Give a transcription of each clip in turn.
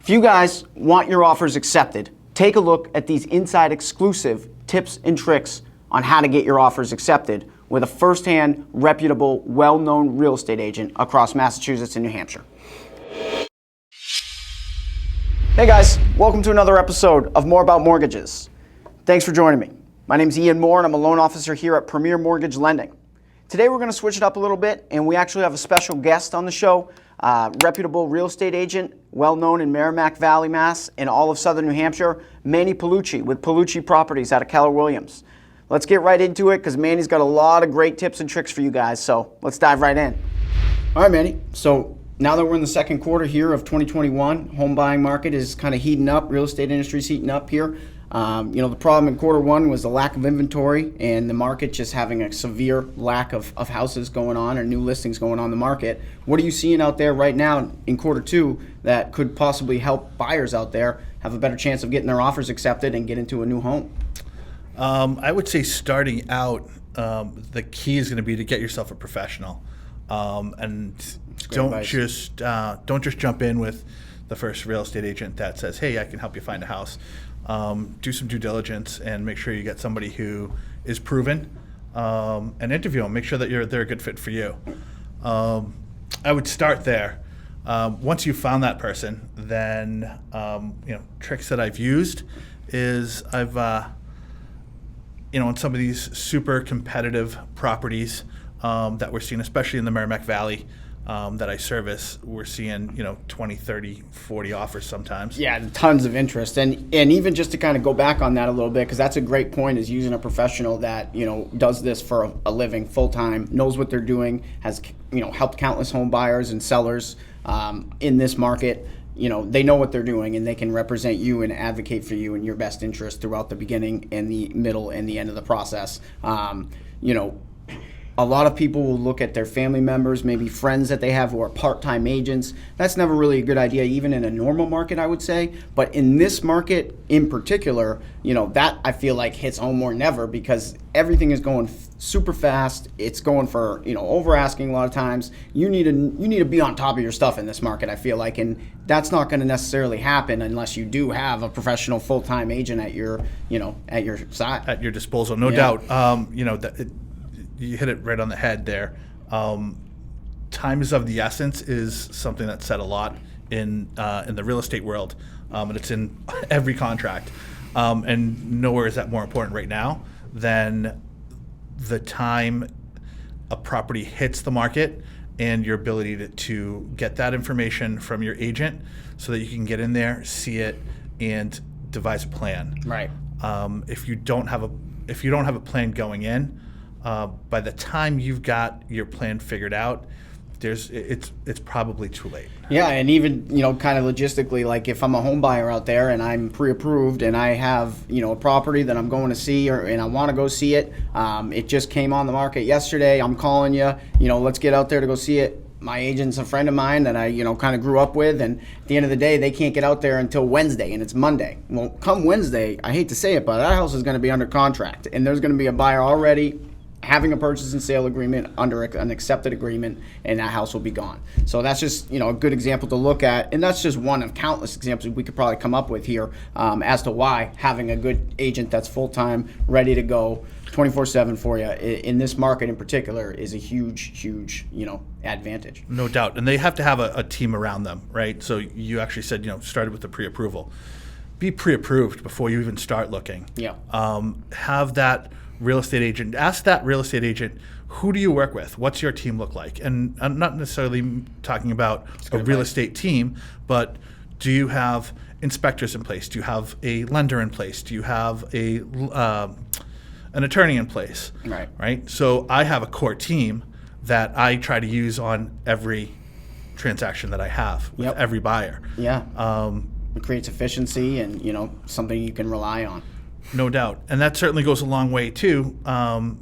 If you guys want your offers accepted, take a look at these inside exclusive tips and tricks on how to get your offers accepted with a first-hand, reputable, well-known real estate agent across Massachusetts and New Hampshire. Hey guys, welcome to another episode of More About Mortgages. Thanks for joining me. My name's Ian Moore and I'm a loan officer here at Premier Mortgage Lending. Today we're going to switch it up a little bit and we actually have a special guest on the show, reputable real estate agent, well-known in Merrimack Valley, Mass, and all of Southern New Hampshire, Manny Paolucci with Paolucci Properties out of Keller Williams. Let's get right into it because Manny's got a lot of great tips and tricks for you guys, so let's dive right in. All right, Manny. So now that we're in the second quarter here of 2021, home buying market is kind of heating up. Real estate industry is heating up here. The problem in quarter one was the lack of inventory and the market just having a severe lack of houses going on or new listings going on the market. What are you seeing out there right now in quarter two that could possibly help buyers out there have a better chance of getting their offers accepted and get into a new home? I would say starting out, the key is going to be to get yourself a professional, and don't just jump in with the first real estate agent that says, "Hey, I can help you find a house." Do some due diligence and make sure you get somebody who is proven, and interview them. Make sure that they're a good fit for you. I would start there. Once you've found that person, then tricks that I've used is I've in some of these super competitive properties that we're seeing, especially in the Merrimack Valley that I service, we're seeing 20, 30, 40 offers sometimes. Yeah, tons of interest. And even just to kind of go back on that a little bit, because that's a great point, is using a professional that does this for a living full-time, knows what they're doing, has helped countless home buyers and sellers in this market. They know what they're doing and they can represent you and advocate for you in your best interest throughout the beginning and the middle and the end of the process. A lot of people will look at their family members, maybe friends that they have who are part-time agents. That's never really a good idea, even in a normal market, I would say. But in this market in particular, that I feel like hits home more than ever because everything is going super fast. It's going for, over asking a lot of times. You need to be on top of your stuff in this market, I feel like. And that's not going to necessarily happen unless you do have a professional full-time agent at your side. At your disposal, no doubt. You hit it right on the head there. Time is of the essence is something that's said a lot in the real estate world, and it's in every contract. And nowhere is that more important right now than the time a property hits the market and your ability to get that information from your agent so that you can get in there, see it, and devise a plan. Right. If you don't have a plan going in, by the time you've got your plan figured out, it's probably too late. Yeah, and even kind of logistically, like if I'm a home buyer out there and I'm pre-approved and I have a property that I'm going to see and I want to go see it, it just came on the market yesterday. I'm calling you, let's get out there to go see it. My agent's a friend of mine that I kind of grew up with, and at the end of the day, they can't get out there until Wednesday, and it's Monday. Well, come Wednesday, I hate to say it, but that house is going to be under contract, and there's going to be a buyer already having a purchase and sale agreement under an accepted agreement, and that house will be gone. So that's just a good example to look at, and that's just one of countless examples we could probably come up with here as to why having a good agent that's full-time, ready to go 24/7 for you in this market in particular is a huge advantage. No doubt, and they have to have a team around them, right? So you actually said started with the pre-approval. Be pre-approved before you even start looking. Yeah. Have that real estate agent, ask that real estate agent, who do you work with? What's your team look like? And I'm not necessarily talking about a real estate team, but do you have inspectors in place? Do you have a lender in place? Do you have an attorney in place? Right. So I have a core team that I try to use on every transaction that I have with every buyer. Yeah. It creates efficiency and something you can rely on. No doubt. And that certainly goes a long way too,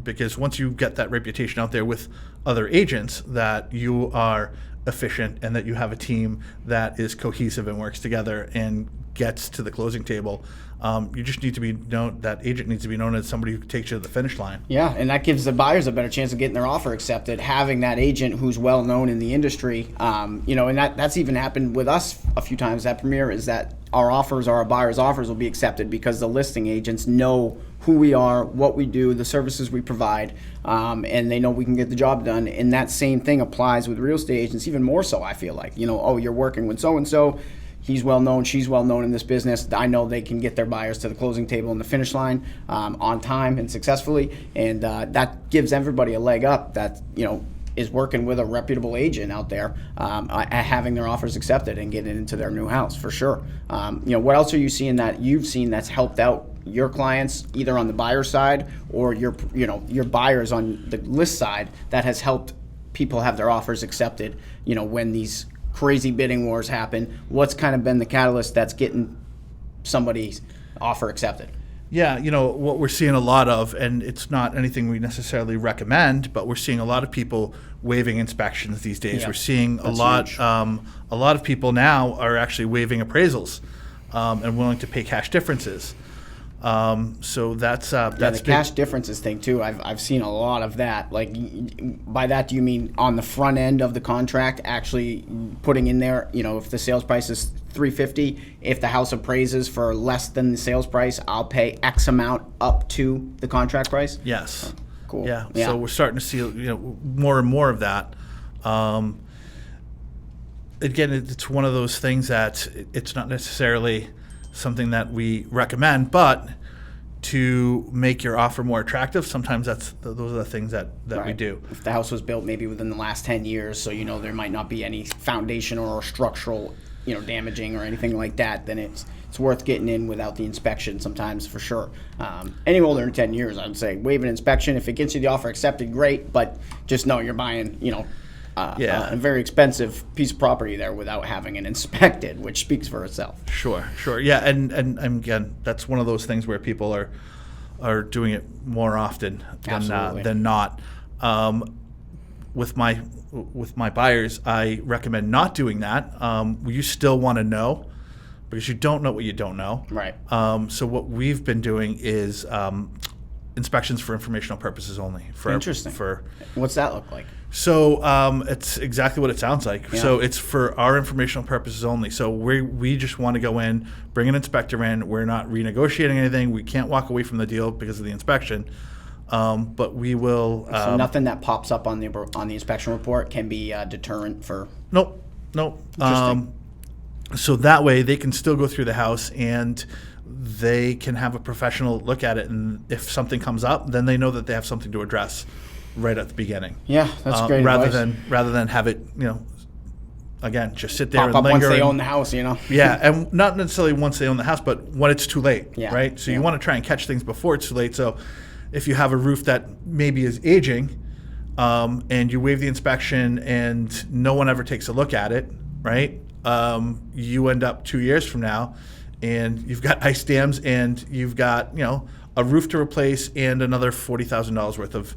because once you get that reputation out there with other agents that you are efficient and that you have a team that is cohesive and works together and gets to the closing table. You just need to be known. That agent needs to be known as somebody who takes you to the finish line. Yeah, and that gives the buyers a better chance of getting their offer accepted. Having that agent who's well known in the industry, and that's even happened with us a few times at Premier. Is that our buyers' offers will be accepted because the listing agents know who we are, what we do, the services we provide, and they know we can get the job done. And that same thing applies with real estate agents, even more so. I feel like, you're working with so and so. He's well known, she's well known in this business. I know they can get their buyers to the closing table and the finish line on time and successfully, and that gives everybody a leg up that is working with a reputable agent out there, having their offers accepted and getting into their new house for sure. What else are you seeing that you've seen that's helped out your clients either on the buyer side or your buyers on the list side that has helped people have their offers accepted? When these crazy bidding wars happen, what's kind of been the catalyst that's getting somebody's offer accepted? Yeah, what we're seeing a lot of, and it's not anything we necessarily recommend, but we're seeing a lot of people waiving inspections these days. Yeah, we're seeing a huge. a lot of people now are actually waiving appraisals and willing to pay cash differences. So that's the cash differences thing too. I've seen a lot of that. Like, by that, do you mean on the front end of the contract, actually putting in there, if the sales price is $350, if the house appraises for less than the sales price, I'll pay X amount up to the contract price? Yes. Cool. Yeah. So we're starting to see more and more of that. Again, it's one of those things that it's not necessarily something that we recommend, but to make your offer more attractive, sometimes those are the things that Right. we do. If the house was built maybe within the last 10 years, so there might not be any foundational or structural damaging or anything like that, then it's worth getting in without the inspection sometimes, for sure. Any older than 10 years, I'd say waive an inspection. If it gets you the offer accepted, great, but just know you're buying a very expensive piece of property there without having it inspected, which speaks for itself. Sure. Yeah, and again, that's one of those things where people are doing it more often than not. With my buyers, I recommend not doing that. You still want to know, because you don't know what you don't know. Right. So what we've been doing is inspections for informational purposes only. Interesting. What's that look like? So it's exactly what it sounds like. Yeah. So it's for our informational purposes only. So we just want to go in, bring an inspector in. We're not renegotiating anything. We can't walk away from the deal because of the inspection. But we will. So nothing that pops up on the inspection report can be a deterrent for. Nope. Interesting. So that way they can still go through the house and they can have a professional look at it. And if something comes up, then they know that they have something to address right at the beginning. Yeah, that's great rather advice. rather than have it, again, just sit there Pop and up linger. once they own the house, Yeah, and not necessarily once they own the house, but when it's too late, Yeah, right? So yeah. you want to try and catch things before it's too late. So if you have a roof that maybe is aging, and you waive the inspection and no one ever takes a look at it, right? You end up 2 years from now and you've got ice dams and you've got, a roof to replace and another $40,000 worth of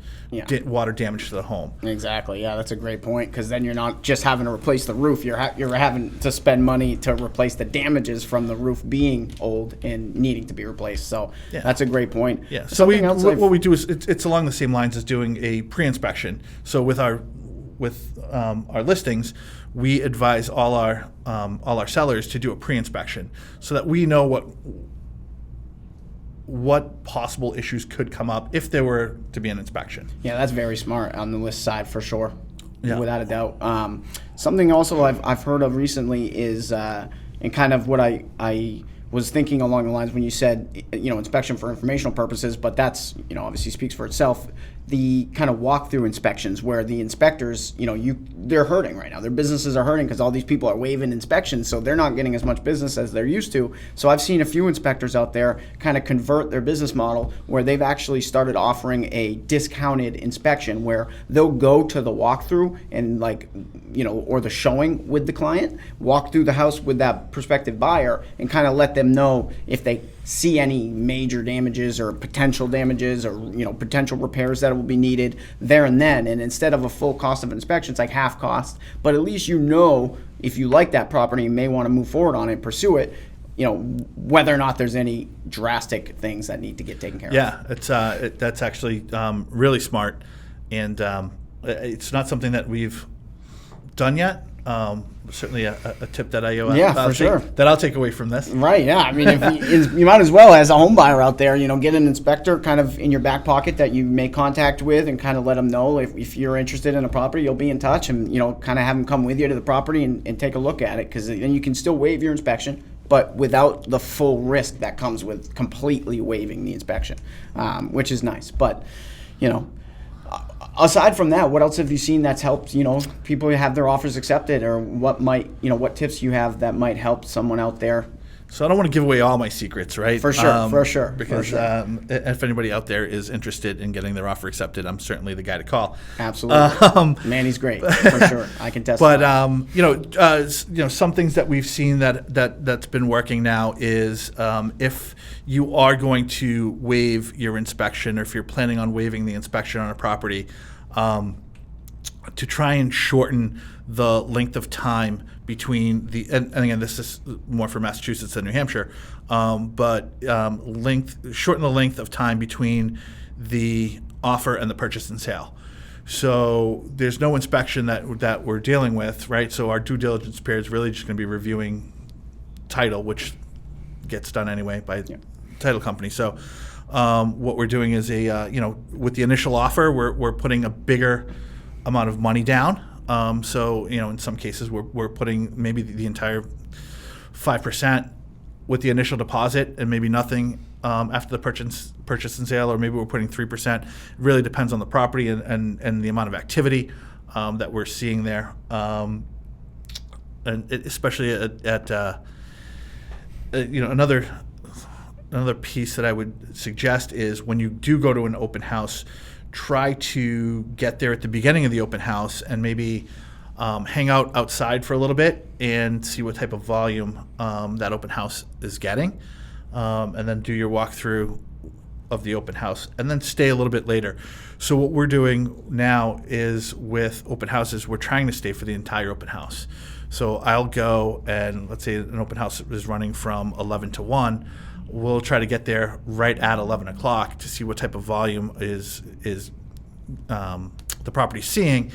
water damage to the home. Exactly. Yeah, that's a great point, because then you're not just having to replace the roof. You're having to spend money to replace the damages from the roof being old and needing to be replaced. So that's a great point. Yeah. So what we do is it's along the same lines as doing a pre-inspection. So with our listings, we advise all our sellers to do a pre-inspection so that we know what possible issues could come up if there were to be an inspection. Yeah, that's very smart on the list side for sure, Yeah. without a doubt. Something also I've heard of recently is, and kind of what I was thinking along the lines when you said, inspection for informational purposes, but that's, obviously speaks for itself. The kind of walkthrough inspections where the inspectors, they're hurting right now. Their businesses are hurting because all these people are waiving inspections, so they're not getting as much business as they're used to. So I've seen a few inspectors out there kind of convert their business model where they've actually started offering a discounted inspection where they'll go to the walkthrough and or the showing with the client, walk through the house with that prospective buyer and kind of let them know if they see any major damages or potential damages or potential repairs that will be needed there and then. And instead of a full cost of inspection, it's like half cost, but at least if you like that property, you may want to move forward on it, pursue it. whether or not there's any drastic things that need to get taken care of. Yeah, that's actually really smart, and it's not something that we've done yet. Certainly a tip that I'll take away from this. Right. Yeah. I mean, you might as well, as a home buyer out there, get an inspector kind of in your back pocket that you make contact with, and kind of let them know if you're interested in a property, you'll be in touch, and kind of have them come with you to the property and take a look at it, because then you can still waive your inspection, but without the full risk that comes with completely waiving the inspection, which is nice. But aside from that, what else have you seen that's helped, people have their offers accepted, or what tips you have that might help someone out there? So I don't want to give away all my secrets, right? For sure. Because if anybody out there is interested in getting their offer accepted, I'm certainly the guy to call. Absolutely. Manny's great, for sure. I can testify. But some things that we've seen that's been working now is if you are going to waive your inspection, or if you're planning on waiving the inspection on a property, to try and shorten the length of time between and again, this is more for Massachusetts than New Hampshire, but shorten the length of time between the offer and the purchase and sale. So there's no inspection that we're dealing with, right? So our due diligence period is really just going to be reviewing title, which gets done anyway by title company. So what we're doing is with the initial offer, we're putting a bigger amount of money down. So in some cases we're putting maybe the entire 5% with the initial deposit, and maybe nothing after the purchase and sale, or maybe we're putting 3%. It really depends on the property and the amount of activity that we're seeing there, and especially at another piece that I would suggest is, when you do go to an open house, try to get there at the beginning of the open house and maybe hang out outside for a little bit and see what type of volume that open house is getting, and then do your walkthrough of the open house, and then stay a little bit later. So what we're doing now is, with open houses, we're trying to stay for the entire open house. So I'll go, and let's say an open house is running from 11 to 1. We'll try to get there right at 11 o'clock to see what type of volume is the property seeing,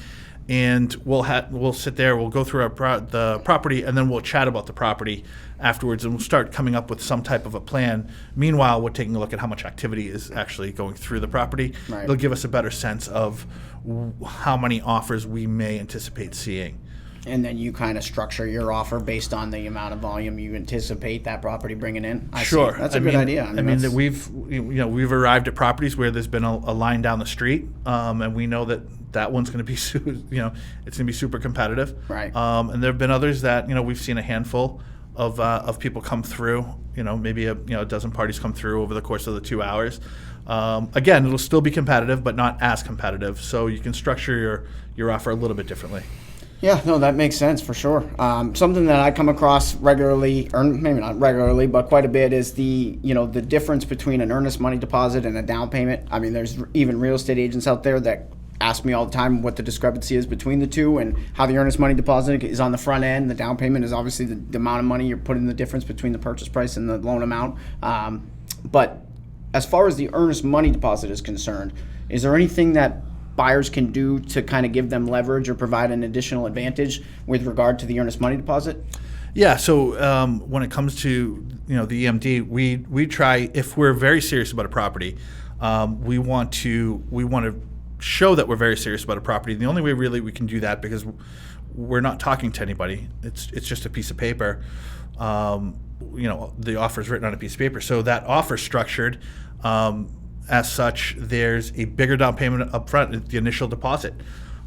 and we'll sit there, we'll go through the property, and then we'll chat about the property afterwards, and we'll start coming up with some type of a plan. Meanwhile, we're taking a look at how much activity is actually going through the property. Right. It'll give us a better sense of how many offers we may anticipate seeing. And then you kind of structure your offer based on the amount of volume you anticipate that property bringing in. Sure, that's a good idea. I mean, that we've arrived at properties where there's been a line down the street, and we know that one's going to be it's going to be super competitive. Right. And there have been others that we've seen a handful of people come through. Maybe a dozen parties come through over the course of the 2 hours. Again, it'll still be competitive, but not as competitive. So you can structure your offer a little bit differently. Yeah, no, that makes sense for sure. Something that I come across regularly, or maybe not regularly, but quite a bit, is the difference between an earnest money deposit and a down payment. I mean, there's even real estate agents out there that ask me all the time what the discrepancy is between the two, and how the earnest money deposit is on the front end. The down payment is obviously the amount of money you're putting, the difference between the purchase price and the loan amount. But as far as the earnest money deposit is concerned, is there anything that buyers can do to kind of give them leverage or provide an additional advantage with regard to the earnest money deposit? Yeah, so when it comes to the EMD, we try, if we're very serious about a property, we want to show that we're very serious about a property. The only way really we can do that, because we're not talking to anybody, it's just a piece of paper. The offer is written on a piece of paper, so that offer structured. As such, there's a bigger down payment up front, the initial deposit.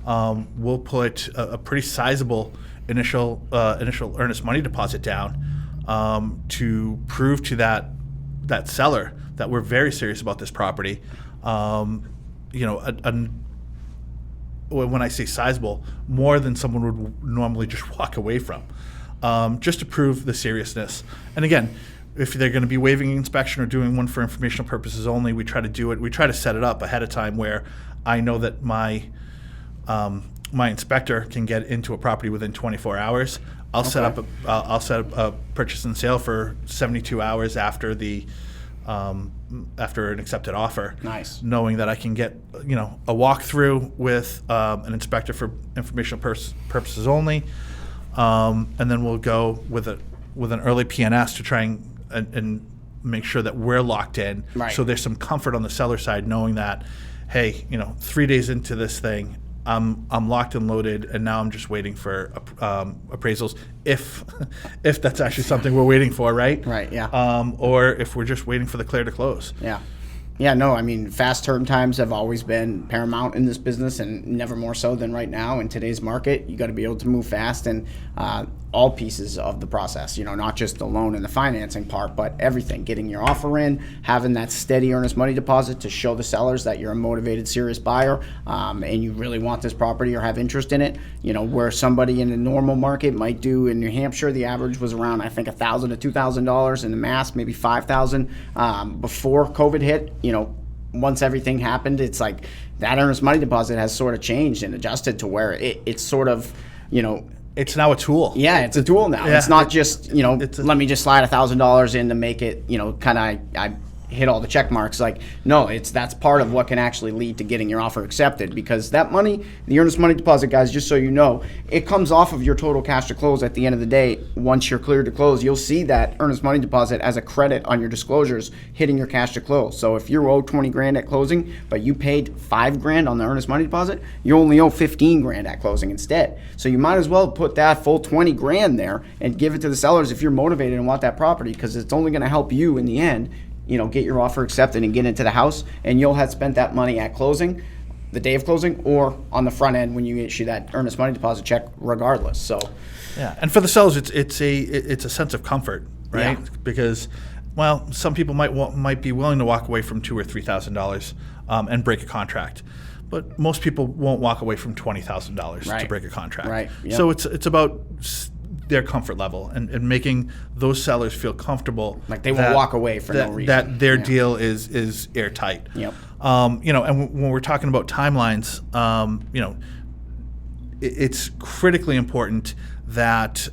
We'll put a pretty sizable initial earnest money deposit down to prove to that seller that we're very serious about this property. When I say sizable, more than someone would normally just walk away from, just to prove the seriousness. And again, if they're going to be waiving an inspection or doing one for informational purposes only, we try to set it up ahead of time, where I know that my inspector can get into a property within 24 hours. I'll set up a purchase and sale for 72 hours after after an accepted offer. Nice. Knowing that I can get a walkthrough with an inspector for informational purposes only, and then we'll go with an early PNS to try and make sure that we're locked in. Right. So there's some comfort on the seller side knowing that, hey, 3 days into this thing, I'm locked and loaded, and now I'm just waiting for appraisals, if that's actually something we're waiting for, right? Right. Yeah. Or if we're just waiting for the clear to close. Yeah. Yeah, no, I mean, fast turn times have always been paramount in this business, and never more so than right now in today's market. You got to be able to move fast, and all pieces of the process, not just the loan and the financing part, but everything, getting your offer in, having that steady earnest money deposit to show the sellers that you're a motivated, serious buyer, and you really want this property or have interest in it. Where somebody in a normal market might do in New Hampshire, the average was around, I think, $1,000 to $2,000. In the Mass, maybe $5,000 before COVID hit. Once everything happened, it's like that earnest money deposit has sort of changed and adjusted to where it's sort of, it's now a tool. Yeah, it's a tool now. Yeah. It's not just, let me just slide $1,000 in to make it, kind of, I hit all the check marks. Like, no, that's part of what can actually lead to getting your offer accepted, because that money, the earnest money deposit, guys, just so you know, it comes off of your total cash to close at the end of the day. Once you're cleared to close, you'll see that earnest money deposit as a credit on your disclosures hitting your cash to close. So if you're owed 20 grand at closing, but you paid 5 grand on the earnest money deposit, you only owe 15 grand at closing instead. So you might as well put that full 20 grand there and give it to the sellers if you're motivated and want that property, because it's only going to help you in the end, get your offer accepted and get into the house, and you'll have spent that money at closing, the day of closing, or on the front end when you issue that earnest money deposit check regardless. So yeah, and for the sellers, it's a sense of comfort, right? Yeah. Because, well, some people might be willing to walk away from $2,000 or $3,000 and break a contract, but most people won't walk away from $20,000 to break a contract. Right. Yep. So it's about their comfort level and making those sellers feel comfortable, like they will walk away for no reason, that their deal is airtight. Yep. And when we're talking about timelines, it's critically important that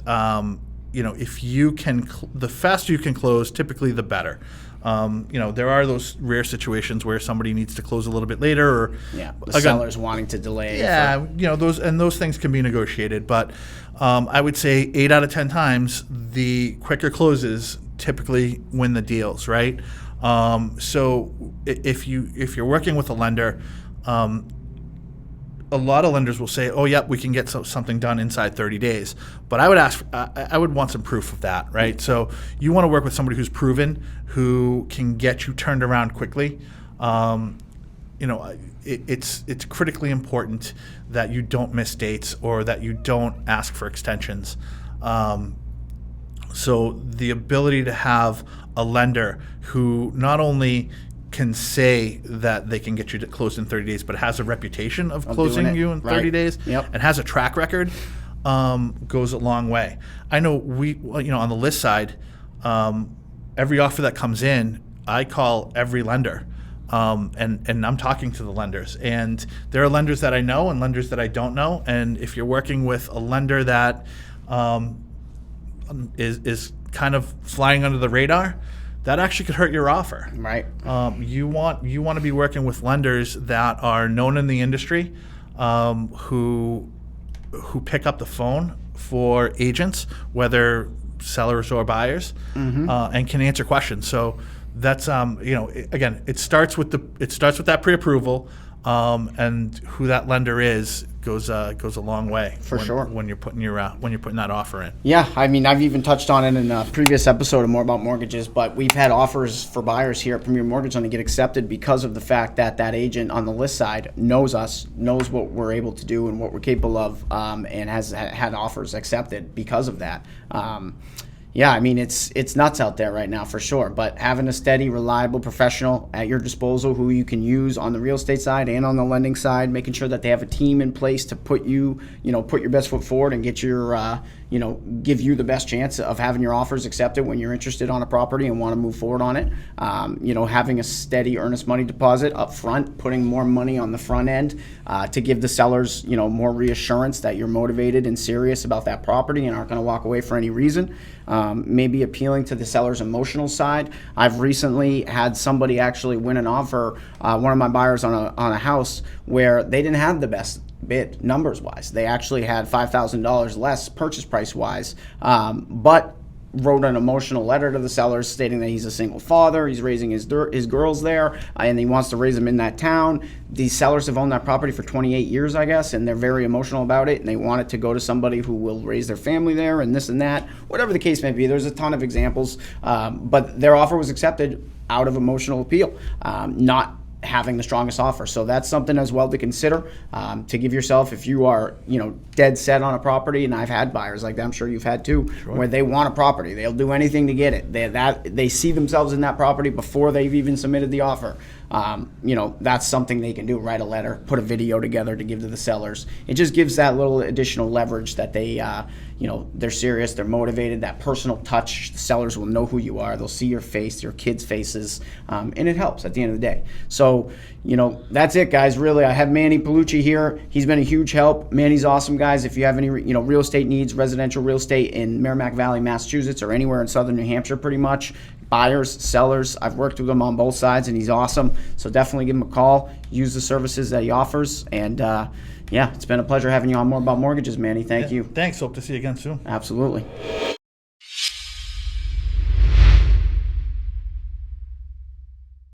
if you can, the faster you can close, typically the better. There are those rare situations where somebody needs to close a little bit later, or the seller's wanting to delay. Those things can be negotiated, but I would say 8 out of 10 times the quicker closes typically win the deals, right? So if you're working with a lender, a lot of lenders will say, "Oh, yep, we can get something done inside 30 days." But I would want some proof of that, right? So you want to work with somebody who's proven, who can get you turned around quickly. It's critically important that you don't miss dates or that you don't ask for extensions. So the ability to have a lender who not only can say that they can get you to close in 30 days, but has a reputation of closing you in 30 days and has a track record, goes a long way. I know on the list side, every offer that comes in, I call every lender. And I'm talking to the lenders, and there are lenders that I know and lenders that I don't know. And if you're working with a lender that is kind of flying under the radar, that actually could hurt your offer. Right. You want to be working with lenders that are known in the industry, who pick up the phone for agents, whether sellers or buyers, and can answer questions. So that's again, it starts with that pre-approval, and who that lender is goes a long way for sure when you're putting that offer in. Yeah, I mean, I've even touched on it in a previous episode of More About Mortgages, but we've had offers for buyers here at Premier Mortgage Lending get accepted because of the fact that that agent on the list side knows us, knows what we're able to do and what we're capable of, and has had offers accepted because of that. Yeah, I mean, it's nuts out there right now for sure, but having a steady, reliable professional at your disposal who you can use on the real estate side and on the lending side, making sure that they have a team in place to put your best foot forward and get your give you the best chance of having your offers accepted when you're interested on a property and want to move forward on it. Having a steady earnest money deposit up front, putting more money on the front end to give the sellers, more reassurance that you're motivated and serious about that property and aren't going to walk away for any reason. Maybe appealing to the seller's emotional side. I've recently had somebody actually win an offer, one of my buyers on a house where they didn't have the best bid numbers wise. They actually had $5,000 less purchase price wise, but wrote an emotional letter to the sellers stating that he's a single father, he's raising his girls there, and he wants to raise them in that town. These sellers have owned that property for 28 years, I guess, and they're very emotional about it, and they want it to go to somebody who will raise their family there and this and that, whatever the case may be. There's a ton of examples, but their offer was accepted out of emotional appeal, not having the strongest offer. So that's something as well to consider, to give yourself, if you are, dead set on a property, and I've had buyers like that, I'm sure you've had too, sure, where they want a property. They'll do anything to get it. They see themselves in that property before they've even submitted the offer. That's something they can do, write a letter, put a video together to give to the sellers. It just gives that little additional leverage that they, they're serious, they're motivated, that personal touch. The sellers will know who you are. They'll see your face, your kids' faces, and it helps at the end of the day. So, that's it, guys. Really, I have Manny Paolucci here. He's been a huge help. Manny's awesome, guys. If you have any, real estate needs, residential real estate in Merrimack Valley, Massachusetts, or anywhere in southern New Hampshire, pretty much, buyers, sellers, I've worked with him on both sides, and he's awesome. So definitely give him a call. Use the services that he offers. And, it's been a pleasure having you on More About Mortgages, Manny. Thank you. Thanks. Hope to see you again soon. Absolutely.